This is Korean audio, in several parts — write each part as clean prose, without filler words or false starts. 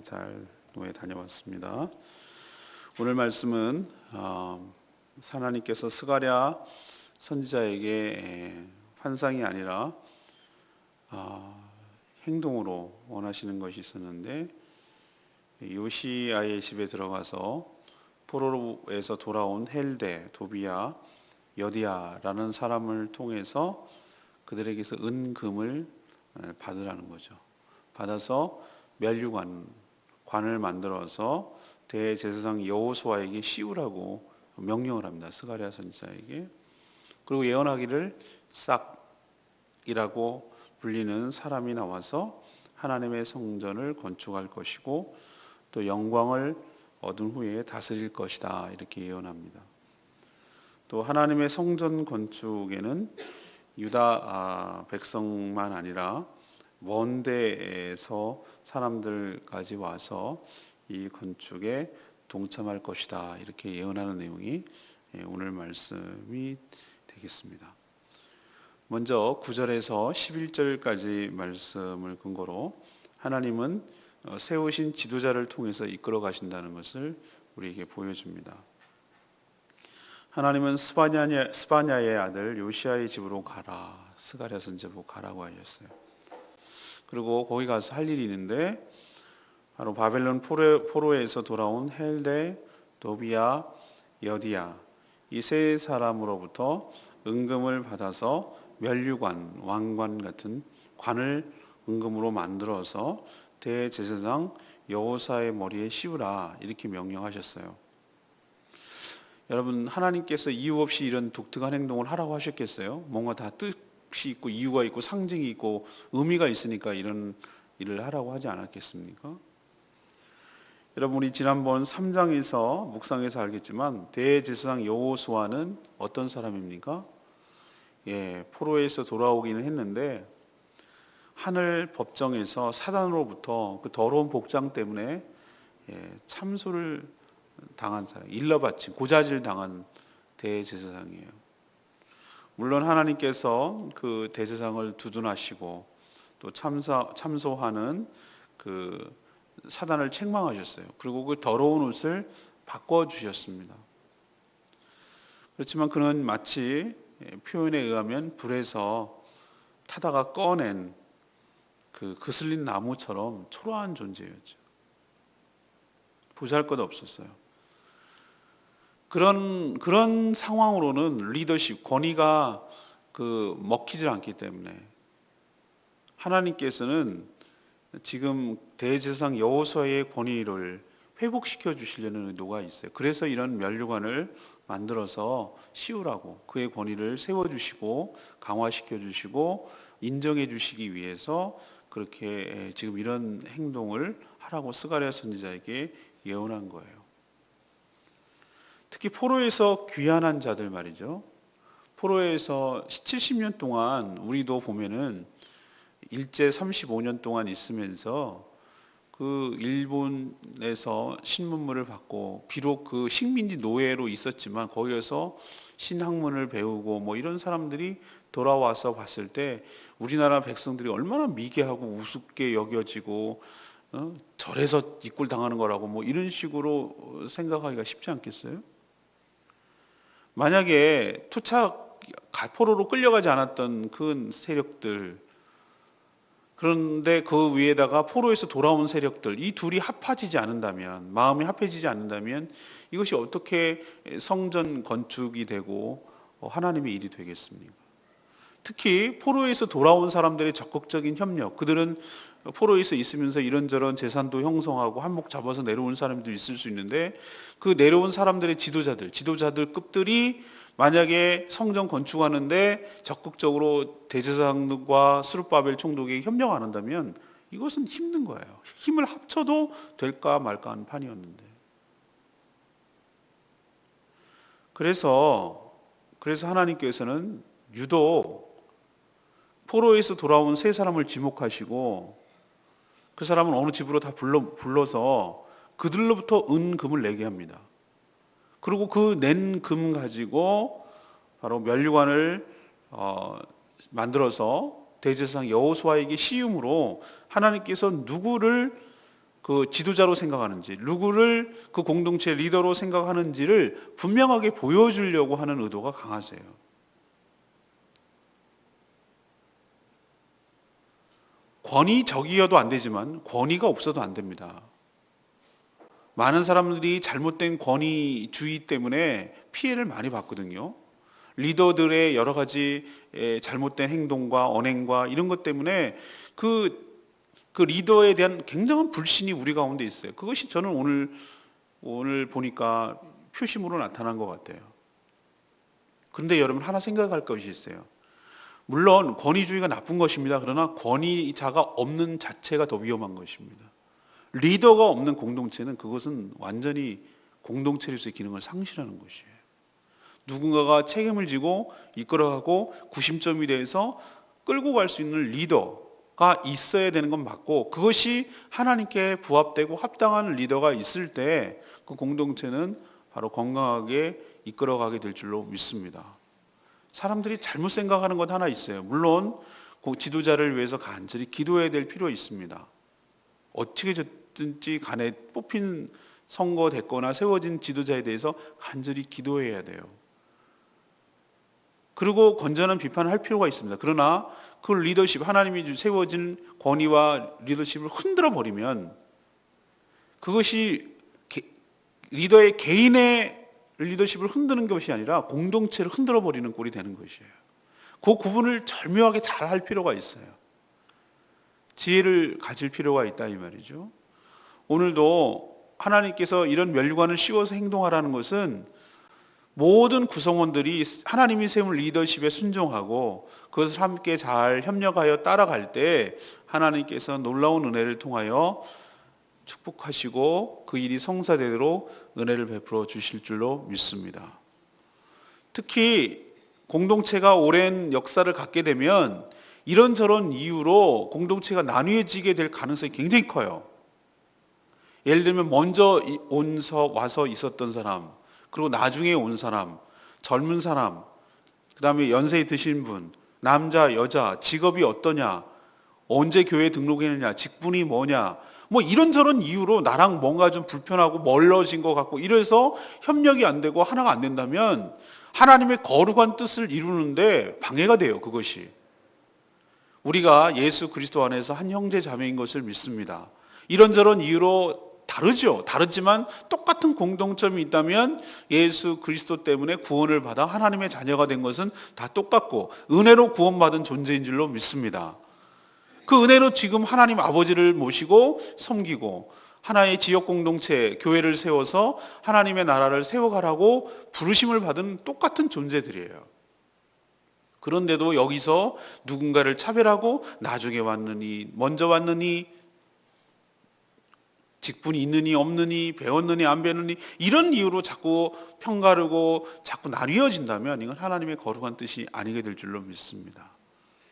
잘 노예 다녀왔습니다. 오늘 말씀은 하나님께서 스가랴 선지자에게 환상이 아니라 행동으로 원하시는 것이 있었는데, 요시야의 집에 들어가서 포로에서 돌아온 헬데, 도비야, 여디야라는 사람을 통해서 그들에게서 은금을 받으라는 거죠. 받아서 관을 만들어서 대제사장 여호수아에게 씌우라고 명령을 합니다. 스가랴 선지자에게. 그리고 예언하기를 싹이라고 불리는 사람이 나와서 하나님의 성전을 건축할 것이고 또 영광을 얻은 후에 다스릴 것이다, 이렇게 예언합니다. 또 하나님의 성전 건축에는 유다 백성만 아니라 먼 데에서 사람들까지 와서 이 건축에 동참할 것이다, 이렇게 예언하는 내용이 오늘 말씀이 되겠습니다. 먼저 9절에서 11절까지 말씀을 근거로 하나님은 세우신 지도자를 통해서 이끌어 가신다는 것을 우리에게 보여줍니다. 하나님은 스바냐의 아들 요시야의 집으로 가라, 스가랴 선지자로 가라고 하셨어요. 그리고 거기 가서 할 일이 있는데, 바로 바벨론 포로에서 돌아온 헬데, 도비야, 여디야, 이 세 사람으로부터 은금을 받아서 면류관, 왕관 같은 관을 은금으로 만들어서 대제사장 여호사의 머리에 씌우라, 이렇게 명령하셨어요. 여러분, 하나님께서 이유 없이 이런 독특한 행동을 하라고 하셨겠어요? 뭔가 다 뜻이 있고 이유가 있고 상징이 있고 의미가 있으니까 이런 일을 하라고 하지 않았겠습니까? 여러분, 우리 지난번 3장에서 묵상해서 알겠지만 대제사장 여호수아는 어떤 사람입니까? 포로에서 돌아오기는 했는데 하늘 법정에서 사단으로부터 그 더러운 복장 때문에 참소를 당한 사람, 일러바친, 고자질 당한 대제사장이에요. 물론 하나님께서 그 대제사장을 두둔하시고 또 참소하는 그 사단을 책망하셨어요. 그리고 그 더러운 옷을 바꿔주셨습니다. 그렇지만 그는 마치 표현에 의하면 불에서 타다가 꺼낸 그 그슬린 나무처럼 초라한 존재였죠. 보잘것없었어요. 그런 상황으로는 리더십, 권위가 먹히질 않기 때문에 하나님께서는 지금 대제사장 여호수아의 권위를 회복시켜 주시려는 의도가 있어요. 그래서 이런 면류관을 만들어서 씌우라고, 그의 권위를 세워주시고 강화시켜 주시고 인정해 주시기 위해서 그렇게 지금 이런 행동을 하라고 스가랴 선지자에게 예언한 거예요. 특히 포로에서 귀환한 자들 말이죠. 포로에서 70년 동안 우리도 보면은 일제 35년 동안 있으면서 그 일본에서 신문물을 받고, 비록 그 식민지 노예로 있었지만 거기에서 신학문을 배우고 뭐 이런 사람들이 돌아와서 봤을 때 우리나라 백성들이 얼마나 미개하고 우습게 여겨지고 절에서 이꼴 당하는 거라고 뭐 이런 식으로 생각하기가 쉽지 않겠어요? 만약에 포로로 끌려가지 않았던 그 세력들, 그런데 그 위에다가 포로에서 돌아온 세력들, 이 둘이 합해지지 않는다면, 마음이 합해지지 않는다면 이것이 어떻게 성전 건축이 되고 하나님의 일이 되겠습니까? 특히 포로에서 돌아온 사람들의 적극적인 협력, 그들은 포로에서 있으면서 이런저런 재산도 형성하고 한몫 잡아서 내려온 사람도 있을 수 있는데, 그 내려온 사람들의 지도자들 급들이 만약에 성전 건축하는데 적극적으로 대제사장과 스룹바벨 총독에게 협력 안 한다면 이것은 힘든 거예요. 힘을 합쳐도 될까 말까 하는 판이었는데. 그래서 하나님께서는 유독 포로에서 돌아온 세 사람을 지목하시고, 그 사람은 어느 집으로 다 불러서 그들로부터 은금을 내게 합니다. 그리고 그 낸 금 가지고 바로 면류관을 만들어서 대제사장 여호수아에게 씌움으로 하나님께서 누구를 그 지도자로 생각하는지, 누구를 그 공동체 리더로 생각하는지를 분명하게 보여주려고 하는 의도가 강하세요. 권위적이어도 안 되지만 권위가 없어도 안 됩니다. 많은 사람들이 잘못된 권위주의 때문에 피해를 많이 받거든요. 리더들의 여러 가지 잘못된 행동과 언행과 이런 것 때문에 그 리더에 대한 굉장한 불신이 우리 가운데 있어요. 그것이 저는 오늘 보니까 표심으로 나타난 것 같아요. 그런데 여러분 하나 생각할 것이 있어요. 물론 권위주의가 나쁜 것입니다. 그러나 권위자가 없는 자체가 더 위험한 것입니다. 리더가 없는 공동체는 그것은 완전히 공동체로서의 기능을 상실하는 것이에요. 누군가가 책임을 지고 이끌어가고 구심점이 돼서 끌고 갈 수 있는 리더가 있어야 되는 건 맞고, 그것이 하나님께 부합되고 합당한 리더가 있을 때 그 공동체는 바로 건강하게 이끌어가게 될 줄로 믿습니다. 사람들이 잘못 생각하는 것 하나 있어요. 물론 그 지도자를 위해서 간절히 기도해야 될 필요 있습니다. 어떻게 됐든지 간에 뽑힌 선거됐거나 세워진 지도자에 대해서 간절히 기도해야 돼요. 그리고 건전한 비판을 할 필요가 있습니다. 그러나 그 리더십, 하나님이 세워진 권위와 리더십을 흔들어 버리면 그것이 리더의 개인의 리더십을 흔드는 것이 아니라 공동체를 흔들어 버리는 꼴이 되는 것이에요. 그 구분을 절묘하게 잘 할 필요가 있어요. 지혜를 가질 필요가 있다 이 말이죠. 오늘도 하나님께서 이런 멸관을 씌워서 행동하라는 것은 모든 구성원들이 하나님이 세운 리더십에 순종하고 그것을 함께 잘 협력하여 따라갈 때 하나님께서 놀라운 은혜를 통하여 축복하시고 그 일이 성사되도록 은혜를 베풀어 주실 줄로 믿습니다. 특히 공동체가 오랜 역사를 갖게 되면 이런저런 이유로 공동체가 나뉘어지게 될 가능성이 굉장히 커요. 예를 들면 먼저 와서 있었던 사람, 그리고 나중에 온 사람, 젊은 사람, 그 다음에 연세에 드신 분, 남자, 여자, 직업이 어떠냐, 언제 교회에 등록했느냐, 직분이 뭐냐, 뭐 이런저런 이유로 나랑 뭔가 좀 불편하고 멀어진 것 같고 이래서 협력이 안 되고 하나가 안 된다면 하나님의 거룩한 뜻을 이루는데 방해가 돼요. 그것이 우리가 예수 그리스도 안에서 한 형제 자매인 것을 믿습니다. 이런저런 이유로 다르지만 똑같은 공동점이 있다면 예수 그리스도 때문에 구원을 받아 하나님의 자녀가 된 것은 다 똑같고 은혜로 구원받은 존재인 줄로 믿습니다. 그 은혜로 지금 하나님 아버지를 모시고 섬기고 하나의 지역 공동체, 교회를 세워서 하나님의 나라를 세워가라고 부르심을 받은 똑같은 존재들이에요. 그런데도 여기서 누군가를 차별하고 나중에 왔느니, 먼저 왔느니, 직분이 있느니 없느니, 배웠느니 안 배웠느니 이런 이유로 자꾸 편가르고 자꾸 나뉘어진다면 이건 하나님의 거룩한 뜻이 아니게 될 줄로 믿습니다.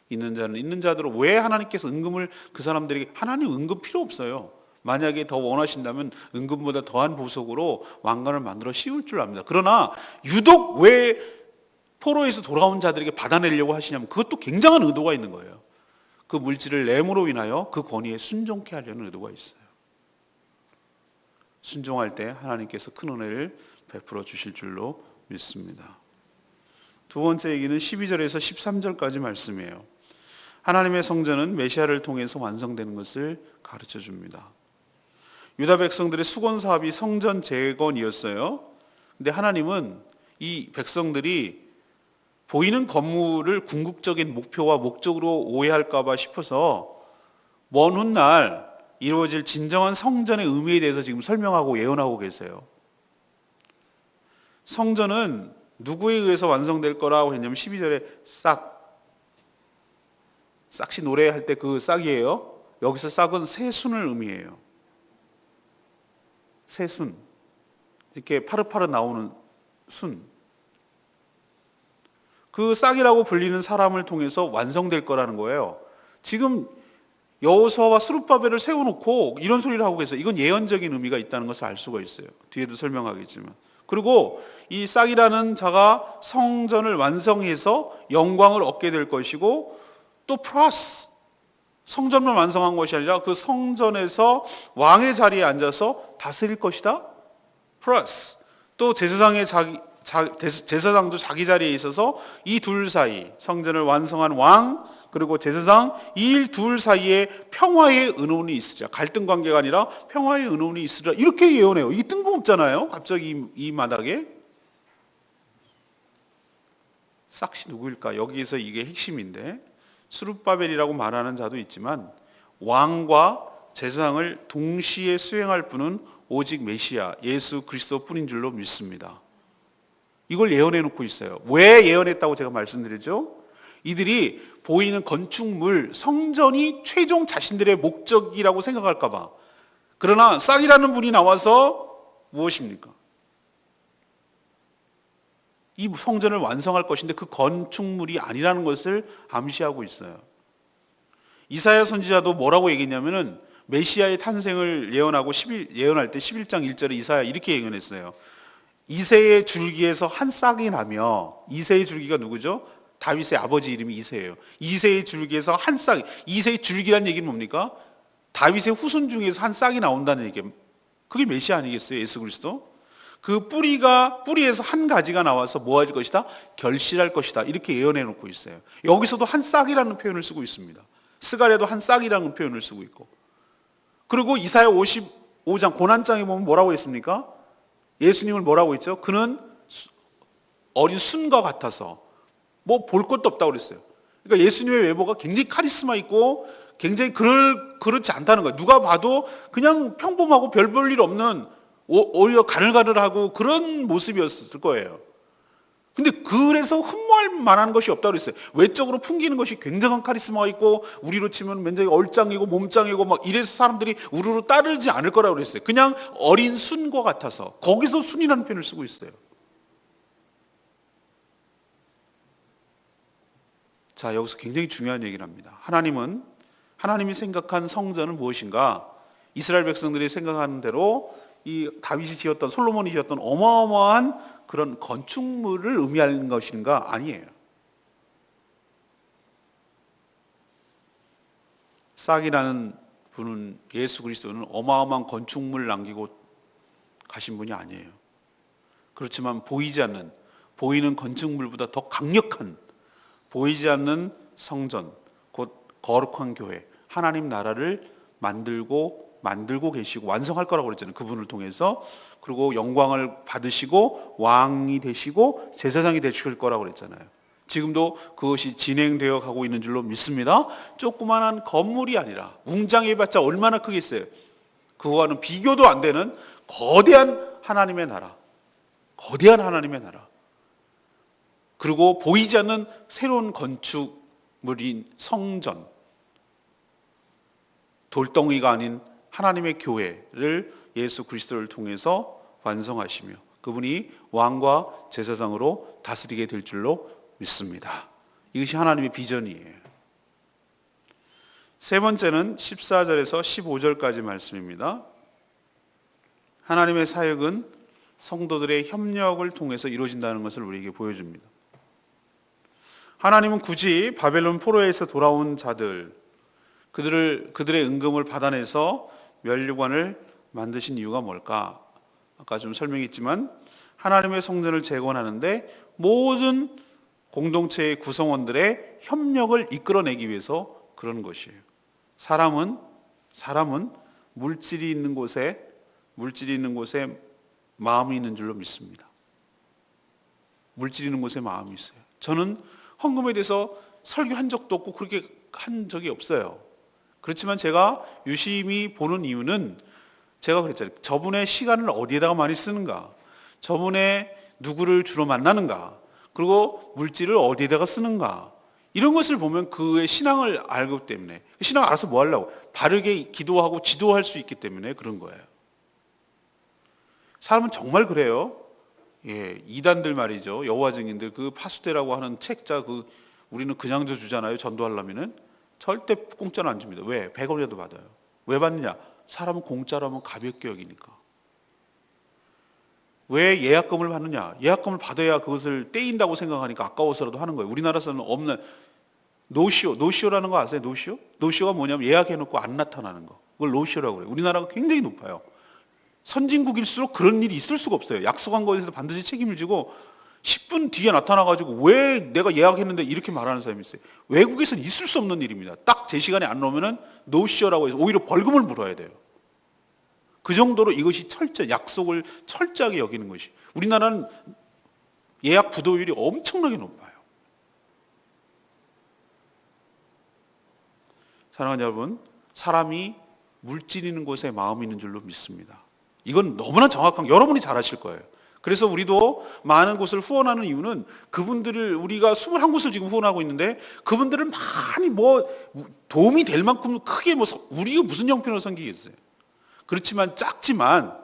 있는 자는 있는 자대로 왜 하나님께서 은금을 그 사람들에게, 하나님 은금 필요 없어요. 만약에 더 원하신다면 은금보다 더한 보석으로 왕관을 만들어 씌울 줄 압니다. 그러나 유독 왜 포로에서 돌아온 자들에게 받아내려고 하시냐면 그것도 굉장한 의도가 있는 거예요. 그 물질을 램으로 인하여 그 권위에 순종케 하려는 의도가 있어요. 순종할 때 하나님께서 큰 은혜를 베풀어 주실 줄로 믿습니다. 두 번째 얘기는 12절에서 13절까지 말씀이에요. 하나님의 성전은 메시아를 통해서 완성되는 것을 가르쳐 줍니다. 유다 백성들의 수건 사업이 성전 재건이었어요. 근데 하나님은 이 백성들이 보이는 건물을 궁극적인 목표와 목적으로 오해할까 봐 싶어서 먼 훗날 이루어질 진정한 성전의 의미에 대해서 지금 설명하고 예언하고 계세요. 성전은 누구에 의해서 완성될 거라고 했냐면 12절에 싹시 노래할 때 그 싹이에요. 여기서 싹은 새순을 의미해요. 새순, 이렇게 파릇파릇 나오는 순. 그 싹이라고 불리는 사람을 통해서 완성될 거라는 거예요. 지금 여호수아와 스룹바벨을 세워놓고 이런 소리를 하고 계세요. 이건 예언적인 의미가 있다는 것을 알 수가 있어요. 뒤에도 설명하겠지만. 그리고 이 싹이라는 자가 성전을 완성해서 영광을 얻게 될 것이고 또 플러스 성전만 완성한 것이 아니라 그 성전에서 왕의 자리에 앉아서 다스릴 것이다. 플러스 또 제사장도 자기 자리에 있어서 이 둘 사이, 성전을 완성한 왕 그리고 제사장 이 둘 사이에 평화의 은원이 있으리라. 갈등 관계가 아니라 평화의 은원이 있으리라. 이렇게 예언해요. 이게 뜬금없잖아요. 갑자기 이 마당에. 싹시 누구일까? 여기에서 이게 핵심인데, 스룹바벨이라고 말하는 자도 있지만 왕과 제사장을 동시에 수행할 분은 오직 메시아 예수 그리스도뿐인 줄로 믿습니다. 이걸 예언해 놓고 있어요. 왜 예언했다고 제가 말씀드리죠? 이들이 보이는 건축물, 성전이 최종 자신들의 목적이라고 생각할까 봐. 그러나 싹이라는 분이 나와서 무엇입니까? 이 성전을 완성할 것인데 그 건축물이 아니라는 것을 암시하고 있어요. 이사야 선지자도 뭐라고 얘기했냐면은 메시아의 탄생을 예언할 때 11장 1절에 이사야 이렇게 예언했어요. 이새의 줄기에서 한 싹이 나며, 이새의 줄기가 누구죠? 다윗의 아버지 이름이 이새예요. 이새의 줄기에서 한 싹, 이새의 줄기란 얘기는 뭡니까? 다윗의 후손 중에서 한 싹이 나온다는 얘기예요. 그게 메시아 아니겠어요? 예수 그리스도? 그 뿌리에서 한 가지가 나와서 뭐 할 것이다? 결실할 것이다. 이렇게 예언해 놓고 있어요. 여기서도 한 싹이라는 표현을 쓰고 있습니다. 스가랴도 한 싹이라는 표현을 쓰고 있고. 그리고 이사야 55장 고난장에 보면 뭐라고 했습니까? 예수님을 뭐라고 했죠? 그는 어린 순과 같아서 뭐 볼 것도 없다고 그랬어요. 그러니까 예수님의 외모가 굉장히 카리스마 있고 굉장히 그렇지 않다는 거예요. 누가 봐도 그냥 평범하고 별 볼 일 없는 오히려 가늘가늘하고 그런 모습이었을 거예요. 근데 그래서 흠모할 만한 것이 없다고 그랬어요. 외적으로 풍기는 것이 굉장한 카리스마가 있고 우리로 치면 굉장히 얼짱이고 몸짱이고 막 이래서 사람들이 우르르 따르지 않을 거라고 그랬어요. 그냥 어린 순과 같아서. 거기서 순이라는 표현을 쓰고 있어요. 자, 여기서 굉장히 중요한 얘기를 합니다. 하나님이 생각한 성전은 무엇인가? 이스라엘 백성들이 생각하는 대로 이 다윗이 지었던, 솔로몬이 지었던 어마어마한 그런 건축물을 의미하는 것인가? 아니에요. 싹이라는 분은, 예수 그리스도는 어마어마한 건축물을 남기고 가신 분이 아니에요. 그렇지만 보이는 건축물보다 더 강력한, 보이지 않는 성전, 곧 거룩한 교회, 하나님 나라를 만들고 계시고 완성할 거라고 그랬잖아요. 그분을 통해서. 그리고 영광을 받으시고 왕이 되시고 제사장이 되실 거라고 그랬잖아요. 지금도 그것이 진행되어 가고 있는 줄로 믿습니다. 조그만한 건물이 아니라, 웅장해봤자 얼마나 크겠어요. 그거와는 비교도 안 되는 거대한 하나님의 나라. 그리고 보이지 않는 새로운 건축물인 성전, 돌덩이가 아닌 하나님의 교회를 예수 그리스도를 통해서 완성하시며 그분이 왕과 제사장으로 다스리게 될 줄로 믿습니다. 이것이 하나님의 비전이에요. 세 번째는 14절에서 15절까지 말씀입니다. 하나님의 사역은 성도들의 협력을 통해서 이루어진다는 것을 우리에게 보여줍니다. 하나님은 굳이 바벨론 포로에서 돌아온 자들, 그들의 은금을 받아내서 면류관을 만드신 이유가 뭘까? 아까 좀 설명했지만 하나님의 성전을 재건하는데 모든 공동체의 구성원들의 협력을 이끌어내기 위해서 그런 것이에요. 사람은 물질이 있는 곳에 마음이 있는 줄로 믿습니다. 물질이 있는 곳에 마음이 있어요. 저는 헌금에 대해서 설교한 적도 없고 그렇게 한 적이 없어요. 그렇지만 제가 유심히 보는 이유는 제가 그랬잖아요. 저분의 시간을 어디에다가 많이 쓰는가? 저분의 누구를 주로 만나는가? 그리고 물질을 어디에다가 쓰는가? 이런 것을 보면 그의 신앙을 알기 때문에, 신앙 알아서 뭐 하려고? 바르게 기도하고 지도할 수 있기 때문에 그런 거예요. 사람은 정말 그래요. 예, 이단들 말이죠. 여호와 증인들, 그 파수대라고 하는 책자, 우리는 그냥 주잖아요. 전도하려면은. 절대 공짜는 안 줍니다. 왜? 100원이라도 받아요. 왜 받느냐? 사람은 공짜로 하면 가볍게 여기니까. 왜 예약금을 받느냐? 예약금을 받아야 그것을 떼인다고 생각하니까 아까워서라도 하는 거예요. 우리나라에서는 없는, 노쇼라는 거 아세요? 노쇼가 뭐냐면 예약해놓고 안 나타나는 거. 그걸 노쇼라고 그래요. 우리나라가 굉장히 높아요. 선진국일수록 그런 일이 있을 수가 없어요. 약속한 거에 대해서 반드시 책임을 지고 10분 뒤에 나타나가지고 왜 내가 예약했는데 이렇게 말하는 사람이 있어요. 외국에서는 있을 수 없는 일입니다. 딱 제 시간에 안 나오면은 노쇼라고 해서 오히려 벌금을 물어야 돼요. 그 정도로 이것이 약속을 철저하게 여기는 것이. 우리나라는 예약 부도율이 엄청나게 높아요. 사랑하는 여러분, 사람이 물질이는 곳에 마음이 있는 줄로 믿습니다. 이건 너무나 정확한, 여러분이 잘 아실 거예요. 그래서 우리도 많은 곳을 후원하는 이유는 그분들을, 우리가 21곳을 지금 후원하고 있는데 그분들을 많이 도움이 될 만큼 크게 우리가 무슨 형편으로 섬기겠어요. 그렇지만 작지만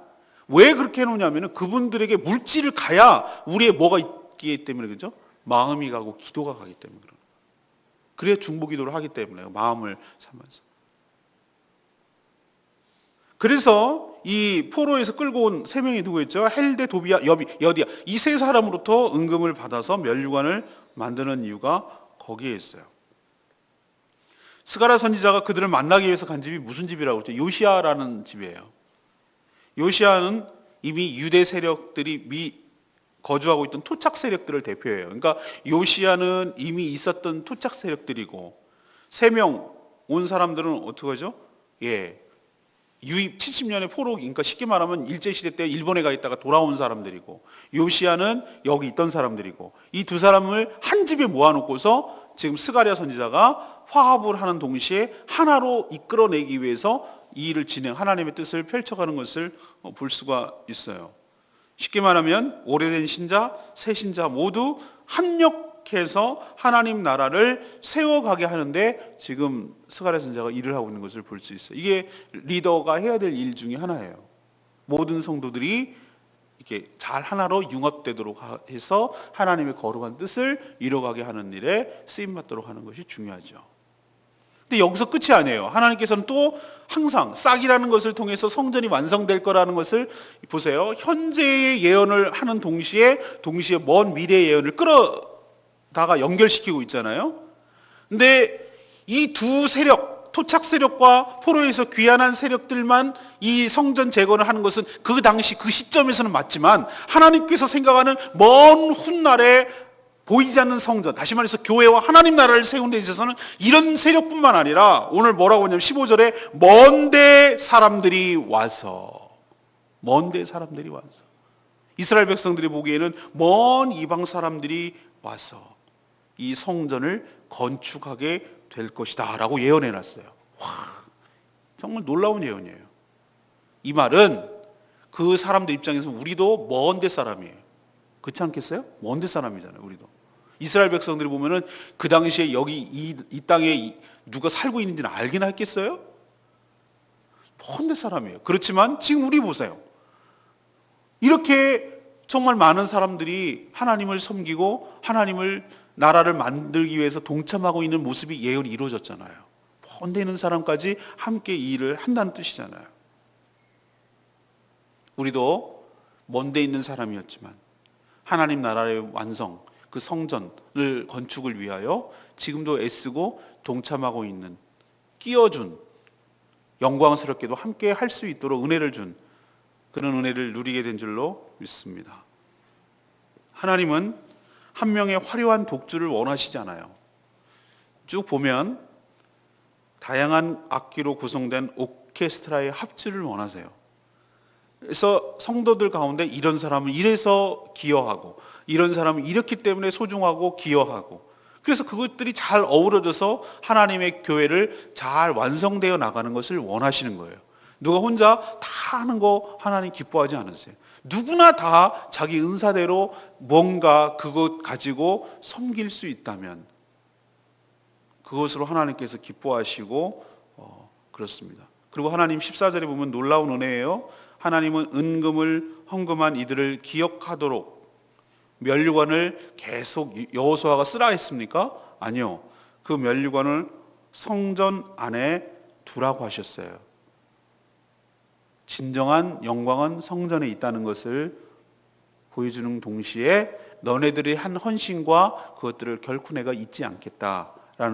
왜 그렇게 해놓냐면은 그분들에게 물질을 가야 우리의 뭐가 있기 때문에, 그죠? 마음이 가고 기도가 가기 때문에 그래요. 그래야 중보기도를 하기 때문에 마음을 삼아서. 그래서 이 포로에서 끌고 온 세 명이 누구였죠? 헬데, 도비아, 여디아. 이 세 사람으로부터 은금을 받아서 면류관을 만드는 이유가 거기에 있어요. 스가랴 선지자가 그들을 만나기 위해서 간 집이 무슨 집이라고 그랬죠? 요시아라는 집이에요. 요시아는 이미 유대 세력들이 거주하고 있던 토착 세력들을 대표해요. 그러니까 요시아는 이미 있었던 토착 세력들이고, 3명 온 사람들은 어떻게 하죠? 유입 70년의 포로, 그러니까 쉽게 말하면 일제시대 때 일본에 가 있다가 돌아온 사람들이고, 요시아는 여기 있던 사람들이고, 이 두 사람을 한 집에 모아놓고서 지금 스가랴 선지자가 화합을 하는 동시에 하나로 이끌어내기 위해서 이 일을 하나님의 뜻을 펼쳐가는 것을 볼 수가 있어요. 쉽게 말하면 오래된 신자, 새 신자 모두 합력해서 하나님 나라를 세워가게 하는데 지금 스가랴 선지자가 일을 하고 있는 것을 볼 수 있어요. 이게 리더가 해야 될 일 중에 하나예요. 모든 성도들이 이렇게 잘 하나로 융합되도록 해서 하나님의 거룩한 뜻을 이뤄가게 하는 일에 쓰임받도록 하는 것이 중요하죠. 근데 여기서 끝이 아니에요. 하나님께서는 또 항상 싹이라는 것을 통해서 성전이 완성될 거라는 것을 보세요. 현재의 예언을 하는 동시에 먼 미래의 예언을 끌어다가 연결시키고 있잖아요. 근데 이 두 세력, 토착 세력과 포로에서 귀환한 세력들만 이 성전 재건을 하는 것은 그 당시 그 시점에서는 맞지만, 하나님께서 생각하는 먼 훗날에 보이지 않는 성전, 다시 말해서 교회와 하나님 나라를 세우는 데 있어서는 이런 세력뿐만 아니라 오늘 뭐라고 하냐면 15절에 먼데 사람들이 와서, 이스라엘 백성들이 보기에는 먼 이방 사람들이 와서 이 성전을 건축하게 될 것이다 라고 예언해 놨어요. 와, 정말 놀라운 예언이에요. 이 말은 그 사람들 입장에서 우리도 먼데 사람이에요. 그렇지 않겠어요? 먼데 사람이잖아요, 우리도. 이스라엘 백성들이 보면은 그 당시에 여기 이 땅에 누가 살고 있는지는 알긴 했겠어요? 먼데 사람이에요. 그렇지만 지금 우리 보세요. 이렇게 정말 많은 사람들이 하나님을 섬기고 하나님을 나라를 만들기 위해서 동참하고 있는 모습이 예언이 이루어졌잖아요. 먼데 있는 사람까지 함께 이 일을 한다는 뜻이잖아요. 우리도 먼데 있는 사람이었지만 하나님 나라의 완성, 그 성전을 건축을 위하여 지금도 애쓰고 동참하고 있는, 끼워준, 영광스럽게도 함께 할 수 있도록 은혜를 준, 그런 은혜를 누리게 된 줄로 믿습니다. 하나님은 한 명의 화려한 독주를 원하시지 않아요. 쭉 보면 다양한 악기로 구성된 오케스트라의 합주를 원하세요. 그래서 성도들 가운데 이런 사람은 이래서 기여하고, 이런 사람은 이렇기 때문에 소중하고 기여하고, 그래서 그것들이 잘 어우러져서 하나님의 교회를 잘 완성되어 나가는 것을 원하시는 거예요. 누가 혼자 다 하는 거 하나님 기뻐하지 않으세요. 누구나 다 자기 은사대로 뭔가 그것 가지고 섬길 수 있다면 그것으로 하나님께서 기뻐하시고 그렇습니다. 그리고 하나님 14절에 보면 놀라운 은혜예요. 하나님은 은금을 헌금한 이들을 기억하도록 면류관을 계속 여호수아가 쓰라 했습니까? 아니요. 그 면류관을 성전 안에 두라고 하셨어요. 진정한 영광은 성전에 있다는 것을 보여주는 동시에 너네들이 한 헌신과 그것들을 결코 내가 잊지 않겠다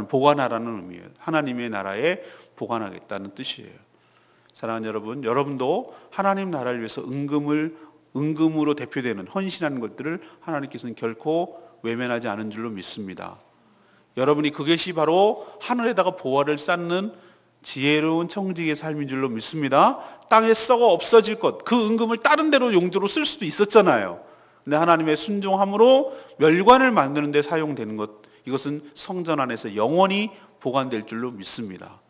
보관하라는 의미예요. 하나님의 나라에 보관하겠다는 뜻이에요. 사랑하는 여러분, 여러분도 하나님 나라를 위해서 은금으로 대표되는 헌신하는 것들을 하나님께서는 결코 외면하지 않은 줄로 믿습니다. 여러분이 그것이 바로 하늘에다가 보화를 쌓는 지혜로운 청지기의 삶인 줄로 믿습니다. 땅에 썩어 없어질 것, 그 은금을 다른 데로 용도로 쓸 수도 있었잖아요. 근데 하나님의 순종함으로 멸관을 만드는 데 사용되는 것, 이것은 성전 안에서 영원히 보관될 줄로 믿습니다.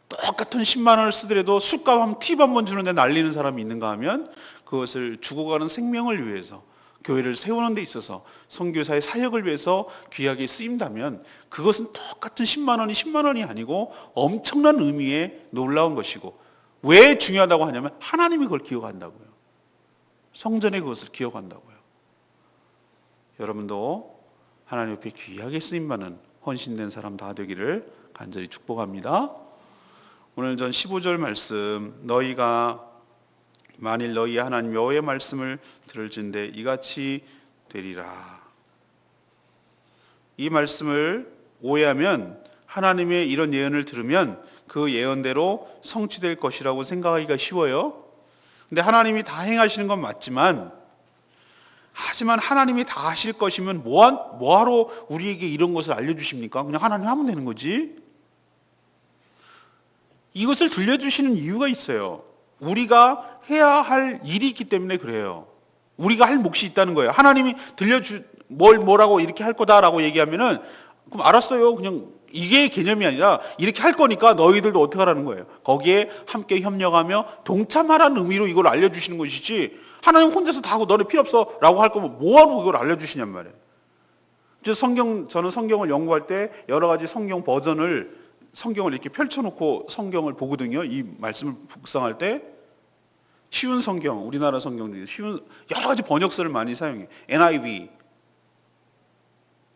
똑같은 10만 원을 쓰더라도 술값 한 팁 한 번 주는데 날리는 사람이 있는가 하면 그것을 죽어가는 생명을 위해서, 교회를 세우는 데 있어서, 선교사의 사역을 위해서 귀하게 쓰인다면 그것은 똑같은 10만 원이 10만 원이 아니고 엄청난 의미의 놀라운 것이고, 왜 중요하다고 하냐면 하나님이 그걸 기억한다고요. 성전에 그것을 기억한다고요. 여러분도 하나님 옆에 귀하게 쓰임받는 헌신된 사람 다 되기를 간절히 축복합니다. 오늘 전 15절 말씀, 너희가 만일 너희 하나님 여호와의 말씀을 들을진대 이같이 되리라. 이 말씀을 오해하면, 하나님의 이런 예언을 들으면 그 예언대로 성취될 것이라고 생각하기가 쉬워요. 근데 하나님이 다 행하시는 건 맞지만, 하지만 하나님이 다 하실 것이면 뭐하러 우리에게 이런 것을 알려주십니까? 그냥 하나님 하면 되는 거지. 이것을 들려주시는 이유가 있어요. 우리가 해야 할 일이 있기 때문에 그래요. 우리가 할 몫이 있다는 거예요. 하나님이 뭐라고 이렇게 할 거다라고 얘기하면은, 그럼 알았어요. 그냥 이게 개념이 아니라 이렇게 할 거니까 너희들도 어떻게 하라는 거예요. 거기에 함께 협력하며 동참하라는 의미로 이걸 알려주시는 것이지, 하나님 혼자서 다 하고 너네 필요 없어 라고 할 거면 뭐하러 이걸 알려주시냔 말이에요. 저는 성경을 연구할 때 여러 가지 성경 버전을, 성경을 이렇게 펼쳐놓고 성경을 보거든요. 이 말씀을 묵상할 때 쉬운 성경, 우리나라 성경 중에 쉬운 여러 가지 번역서를 많이 사용해요. NIV,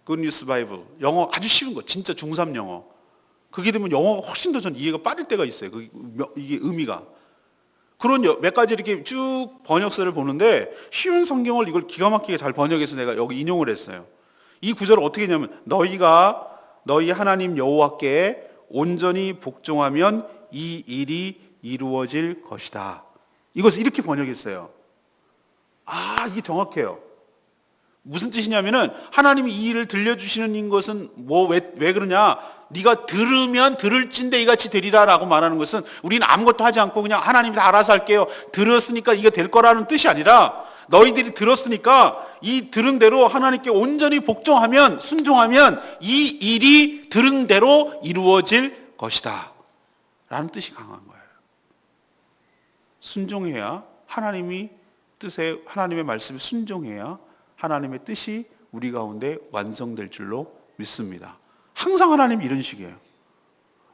Good News Bible, 영어 아주 쉬운 거, 진짜 중3 영어. 그게 되면 영어가 훨씬 더 전 이해가 빠를 때가 있어요. 이게 의미가. 그런 몇 가지 이렇게 쭉 번역서를 보는데 쉬운 성경을 이걸 기가 막히게 잘 번역해서 내가 여기 인용을 했어요. 이 구절을 어떻게 했냐면, 너희가 너희 하나님 여호와께 온전히 복종하면 이 일이 이루어질 것이다. 이것을 이렇게 번역했어요. 이게 정확해요. 무슨 뜻이냐면은, 하나님이 이 일을 들려주시는 것은 왜 그러냐? 네가 들으면 들을진대 이같이 되리라 라고 말하는 것은, 우리는 아무것도 하지 않고 그냥 하나님이 다 알아서 할게요, 들었으니까 이게 될 거라는 뜻이 아니라, 너희들이 들었으니까 이 들은 대로 하나님께 온전히 복종하면, 순종하면 이 일이 들은 대로 이루어질 것이다 라는 뜻이 강한 거예요. 순종해야, 하나님의 말씀에 순종해야 하나님의 뜻이 우리 가운데 완성될 줄로 믿습니다. 항상 하나님이 이런 식이에요.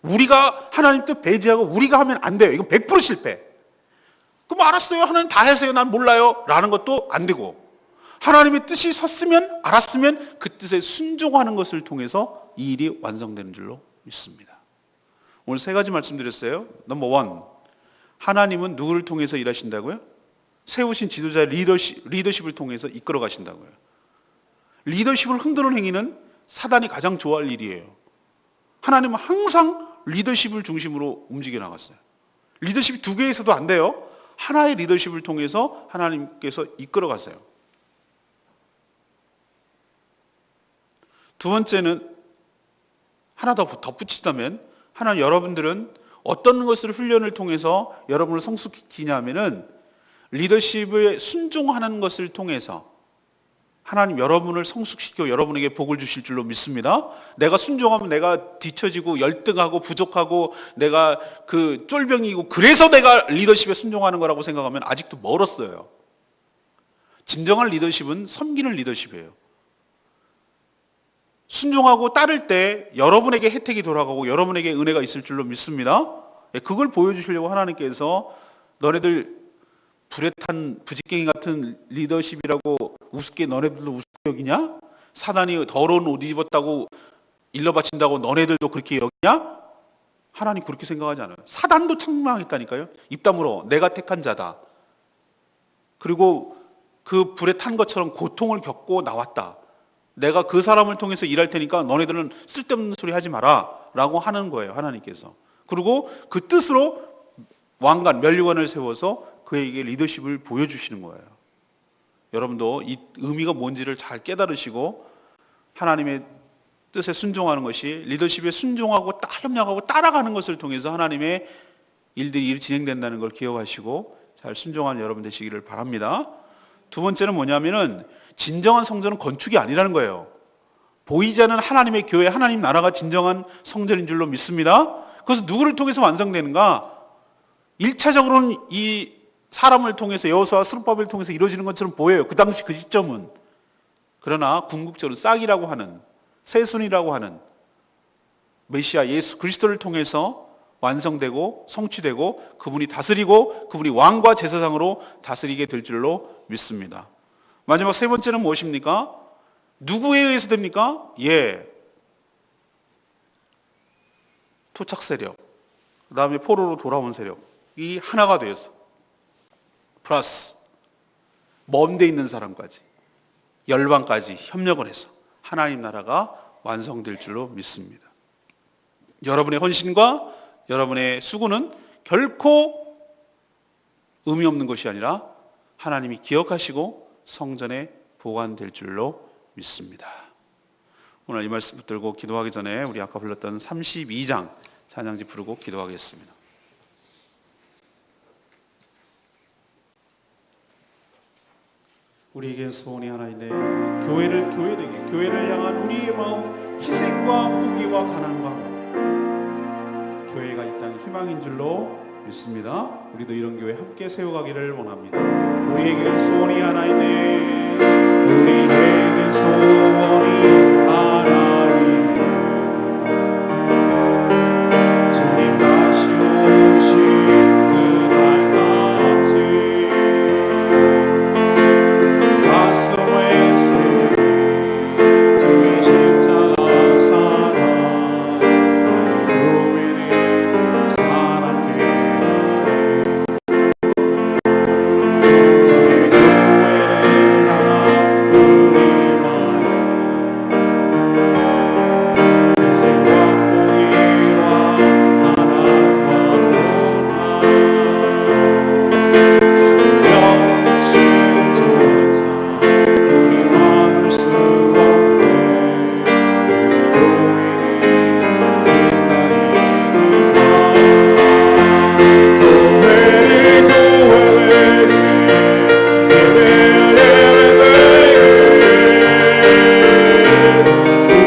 우리가 하나님 뜻 배제하고 우리가 하면 안 돼요. 이건 100% 실패. 그럼 알았어요, 하나님 다 하세요, 난 몰라요 라는 것도 안 되고, 하나님의 뜻이 섰으면, 알았으면 그 뜻에 순종하는 것을 통해서 이 일이 완성되는 줄로 믿습니다. 오늘 3가지 말씀드렸어요. 넘버 1, 하나님은 누구를 통해서 일하신다고요? 세우신 지도자의 리더십을 통해서 이끌어 가신다고요. 리더십을 흔드는 행위는 사단이 가장 좋아할 일이에요. 하나님은 항상 리더십을 중심으로 움직여 나갔어요. 리더십이 2개 있어도 안 돼요. 하나의 리더십을 통해서 하나님께서 이끌어 가세요. 2번째는, 하나 더 덧붙이자면, 하나님, 여러분들은 어떤 것을 훈련을 통해서 여러분을 성숙시키냐면은, 리더십에 순종하는 것을 통해서 하나님 여러분을 성숙시켜 여러분에게 복을 주실 줄로 믿습니다. 내가 순종하면 내가 뒤처지고 열등하고 부족하고 내가 쫄병이고 그래서 내가 리더십에 순종하는 거라고 생각하면 아직도 멀었어요. 진정한 리더십은 섬기는 리더십이에요. 순종하고 따를 때 여러분에게 혜택이 돌아가고 여러분에게 은혜가 있을 줄로 믿습니다. 그걸 보여주시려고 하나님께서 너네들 불에 탄 부직갱이 같은 리더십이라고 우습게 너네들도 우습게 여기냐? 사단이 더러운 옷 입었다고 일러 바친다고 너네들도 그렇게 여기냐? 하나님 그렇게 생각하지 않아요. 사단도 책망했다니까요. 입 다물어, 내가 택한 자다. 그리고 그 불에 탄 것처럼 고통을 겪고 나왔다. 내가 그 사람을 통해서 일할 테니까 너네들은 쓸데없는 소리 하지 마라 라고 하는 거예요, 하나님께서. 그리고 그 뜻으로 왕관, 면류관을 세워서 그에게 리더십을 보여주시는 거예요. 여러분도 이 의미가 뭔지를 잘 깨달으시고 하나님의 뜻에 순종하는 것이, 리더십에 순종하고 협력하고 따라가는 것을 통해서 하나님의 일들이 진행된다는 걸 기억하시고 잘 순종하는 여러분 되시기를 바랍니다. 두 번째는 뭐냐면은 진정한 성전은 건축이 아니라는 거예요. 보이지 않는 하나님의 교회, 하나님 나라가 진정한 성전인 줄로 믿습니다. 그래서 누구를 통해서 완성되는가? 1차적으로는 이 사람을 통해서, 여호수아와 스룹바벨을 통해서 이루어지는 것처럼 보여요. 그 당시 그 시점은. 그러나 궁극적으로 싹이라고 하는, 새순이라고 하는 메시아 예수 그리스도를 통해서 완성되고 성취되고 그분이 다스리고 그분이 왕과 제사장으로 다스리게 될 줄로 믿습니다. 마지막 세 번째는 무엇입니까? 누구에 의해서 됩니까? 토착 세력, 그 다음에 포로로 돌아온 세력이 하나가 되어서 플러스 먼 데 있는 사람까지, 열방까지 협력을 해서 하나님 나라가 완성될 줄로 믿습니다. 여러분의 헌신과 여러분의 수고는 결코 의미 없는 것이 아니라 하나님이 기억하시고 성전에 보관될 줄로 믿습니다. 오늘 이 말씀 붙들고 기도하기 전에 우리 아까 불렀던 32장 찬양지 부르고 기도하겠습니다. 우리에게 소원이 하나 있네. 교회를 교회되게, 교회를 향한 우리의 마음, 희생과 포기와 가난과 교회가 이 땅의 희망인 줄로 믿습니다. 우리도 이런 교회 함께 세워가기를 원합니다. 우리에게 소원이 하나 있네. 우리에게 소원이 하나 있네. 주님 다시 오신 그날까지 가슴에서 주의 십자가 사랑 교회를 사랑해. 주의 교회를 향한 우리 마음 회색과 포기와 가난과 고난 영치 조차 우리 막을 수 없네.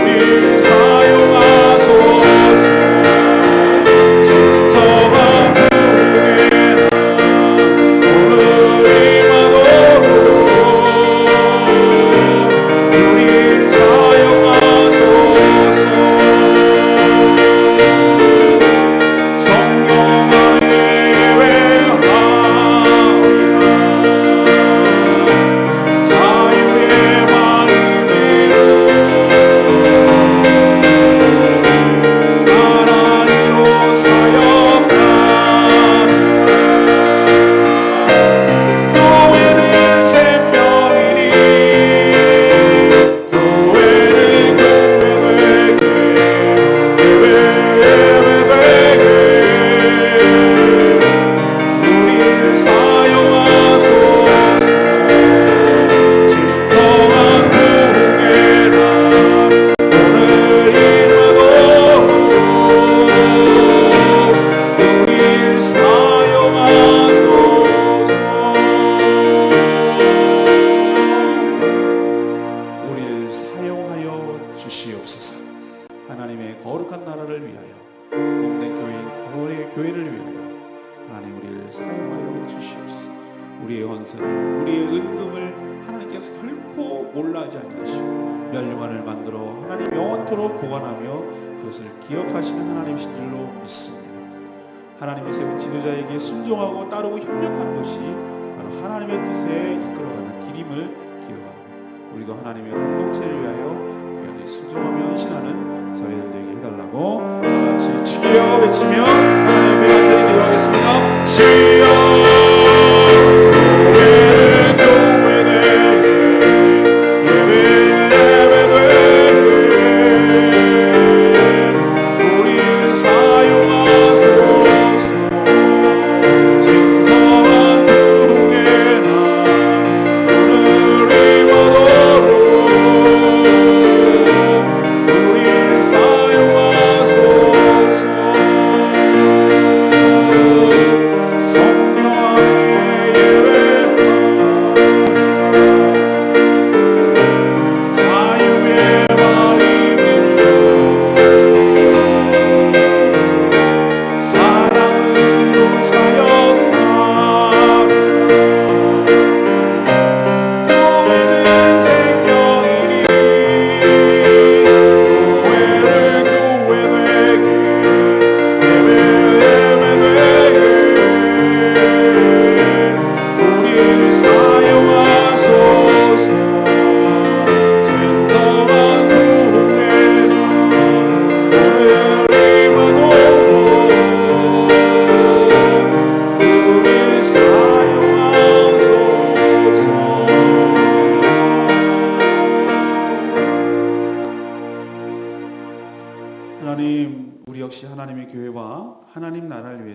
우리 사용하소서. 진정한 교회나 오늘 임하도록 우리 사용하소서. 성령 안에 예배하리라. 자유의 마음으로 사랑으로 사역하리라. 교회는 생명이니 교회는 교회되게 예배되게 우리를 사용하소서. 진정한 부흥의 날 오늘 임하도록 우리를 사용하소서. 우리를 사용하여 주시옵소서. 하나님의 거룩한 나라를 위하여, 복된 교회인 거룩의 교회를 위하여 하나님 우리를 사용하여 주시옵소서. 우리의 헌선, 우리의 은금을 하나님께서 결코 몰라하지 아니하시고 멸류관을 만들어 하나님 영원토록 보관하며 그것을 기억하시는 하나님이신 줄로 믿습니다. 하나님이 세운 지도자에게 순종하고 따르고 협력하는 것이 바로 하나님의 뜻에 이끌어가는 길임을 기억하고 우리도 하나님의 공동체를 위하여 귀하게 순종하며 헌신하는 저희들 되게 해달라고 다 같이 주여 외치며 하나님 앞에 간절히 기도하겠습니다. 주여 교회를 교회되게 예배되게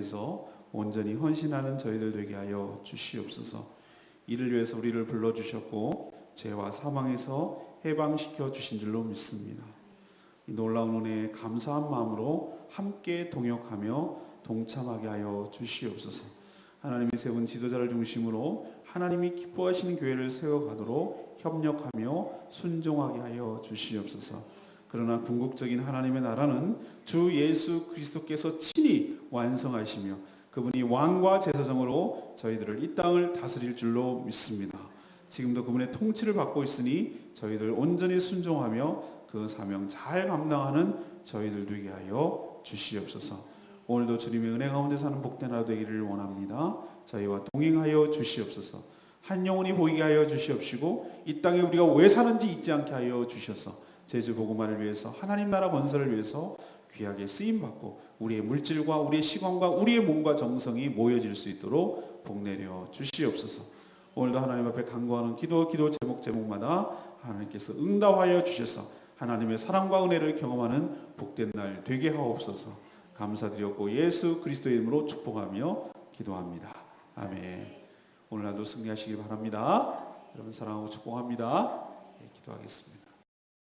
위해서 온전히 헌신하는 저희들 되게 하여 주시옵소서. 이를 위해서 우리를 불러주셨고 죄와 사망에서 해방시켜 주신 줄로 믿습니다. 이 놀라운 은혜에 감사한 마음으로 함께 동역하며 동참하게 하여 주시옵소서. 하나님이 세운 지도자를 중심으로 하나님이 기뻐하시는 교회를 세워가도록 협력하며 순종하게 하여 주시옵소서. 그러나 궁극적인 하나님의 나라는 주 예수 그리스도께서 친히 완성하시며 그분이 왕과 제사장으로 저희들을 이 땅을 다스릴 줄로 믿습니다. 지금도 그분의 통치를 받고 있으니 저희들 온전히 순종하며 그 사명 잘 감당하는 저희들 되게 하여 주시옵소서. 오늘도 주님의 은혜 가운데 사는 복된 하루 되기를 원합니다. 저희와 동행하여 주시옵소서. 한 영혼이 보이게 하여 주시옵시고 이 땅에 우리가 왜 사는지 잊지 않게 하여 주셔서 제주 복음화를 위해서 하나님 나라 건설을 위해서 귀하게 쓰임받고 우리의 물질과 우리의 시간과 우리의 몸과 정성이 모여질 수 있도록 복내려 주시옵소서. 오늘도 하나님 앞에 간구하는 기도 제목마다 하나님께서 응답하여 주셔서 하나님의 사랑과 은혜를 경험하는 복된 날 되게 하옵소서. 감사드렸고 예수 그리스도의 이름으로 축복하며 기도합니다. 아멘. 오늘 하루도 승리하시길 바랍니다. 여러분 사랑하고 축복합니다. 기도하겠습니다.